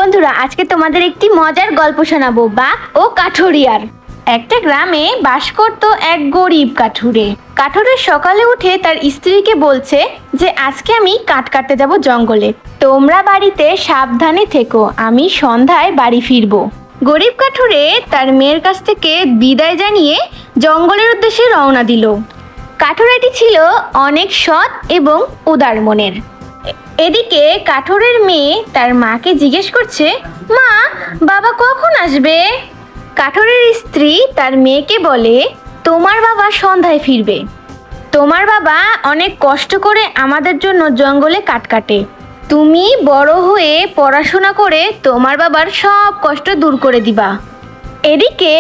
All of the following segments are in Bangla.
বন্ধুরা আজকে তোমাদের একটি মজার গল্প শোনাবো বাঘ ও কাঠুরিয়ার। একটা গ্রামে বাস করত এক গরিব কাঠুরে। কাঠুরে সকালে উঠে তার স্ত্রীকে বলছে যে আজকে আমি কাঠ কাটতে যাব জঙ্গলে, তোমরা বাড়িতে সাবধানে থেকো, আমি সন্ধ্যায় বাড়ি ফিরবো। গরিব কাঠুরে তার মেয়ের কাছ থেকে বিদায় জানিয়ে জঙ্গলের উদ্দেশ্যে রওনা দিল। কাঠুরেটি ছিল অনেক সৎ এবং উদার মনের। এদিকে কাঠুরের মেয়ে তার মাকে জিজ্ঞেস করছে, মা, বাবা কখন আসবে? কাঠুরের স্ত্রী তার মেয়েকে বলে, তোমার বাবা সন্ধ্যায় ফিরবে। তোমার বাবা অনেক কষ্ট করে আমাদের জন্য জঙ্গলে কাঠ কাটে, তুমি বড় হয়ে পড়াশোনা করে তোমার বাবার সব কষ্ট দূর করে দিবা। এদিকে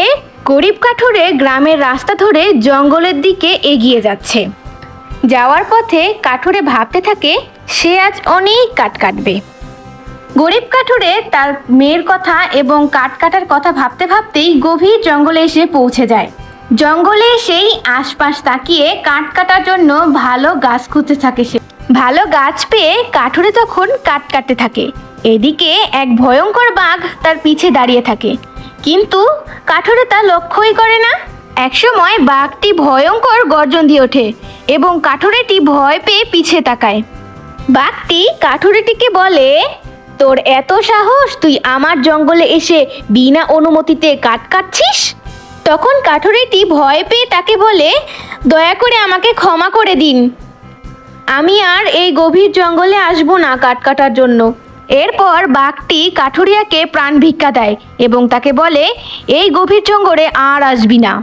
গরিব কাঠুরে গ্রামের রাস্তা ধরে জঙ্গলের দিকে এগিয়ে যাচ্ছে। যাওয়ার পথে কাঠুরে ভাবতে থাকে সে আজ অনেক কাঠ কাটবে। গরিব কাঠুরে তার মেয়ের কথা এবং কাঠ কাটার কথা ভাবতে ভাবতেই গভীর জঙ্গলে এসে পৌঁছে যায়। জঙ্গলে এসেই আশপাশ তাকিয়ে কাঠ কাটার জন্য ভালো গাছ খুঁজতে থাকে সে। ভালো গাছ পেয়ে কাঠুরে তখন কাঠ কাটতে থাকে। এদিকে এক ভয়ঙ্কর বাঘ তার পিছে দাঁড়িয়ে থাকে, কিন্তু কাঠুরে তা লক্ষ্যই করে না। একসময় বাঘটি ভয়ঙ্কর গর্জন দিয়ে ওঠে এবং কাঠুরেটি ভয় পেয়ে পিছে তাকায়। বাঘটি কাঠুরেটিকে বলে, তোর এত সাহস, তুই আমার জঙ্গলে এসে বিনা অনুমতিতে কাঠ কাটছিস? তখন কাঠুরেটি ভয় পেয়ে তাকে বলে, দয়া করে আমাকে ক্ষমা করে দিন, আমি আর এই গভীর জঙ্গলে আসবো না কাঠ কাটার জন্য। এরপর বাঘটি কাঠুরিয়াকে প্রাণ ভিক্ষা দেয় এবং তাকে বলে, এই গভীর জঙ্গলে আর আসবি না।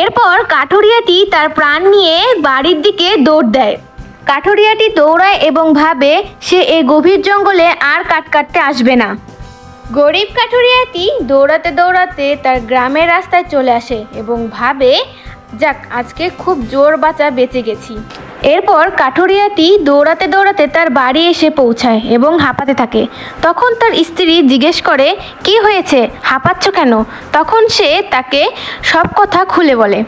এরপর কাঠুরিয়াটি তার প্রাণ নিয়ে বাড়ির দিকে দৌড় দেয়। কাঠুরিয়াটি দৌড়ায় এবং ভাবে সে এই গভীর জঙ্গলে আর কাঠ কাটতে আসবে না। গরিব কাঠুরিয়াটি দৌড়াতে দৌড়াতে তার গ্রামের রাস্তায় চলে আসে এবং ভাবে, যাক, আজকে খুব জোর বাঁচা বেঁচে গেছি। এরপর কাঠুরিয়াটি দৌড়াতে দৌড়াতে তার বাড়ি এসে পৌঁছায় এবং হাঁপাতে থাকে। তখন তার স্ত্রী জিজ্ঞেস করে, কি হয়েছে, হাঁপাচ্ছ কেন? তখন সে তাকে সব কথা খুলে বলে।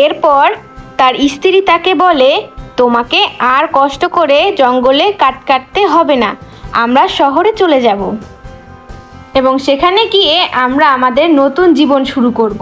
এরপর তার স্ত্রী তাকে বলে, তোমাকে আর কষ্ট করে জঙ্গলে কাঠ কাটতে হবে না, আমরা শহরে চলে যাব এবং সেখানে গিয়ে আমরা আমাদের নতুন জীবন শুরু করব।